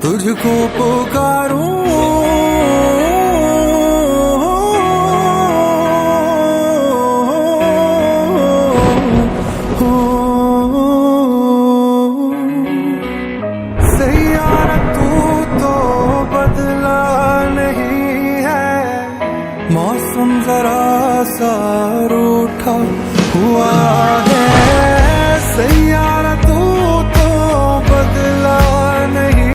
तुझको पुकारूं सैयारा तू तो बदला नहीं है, मौसम जरा सा रूठा हुआ है।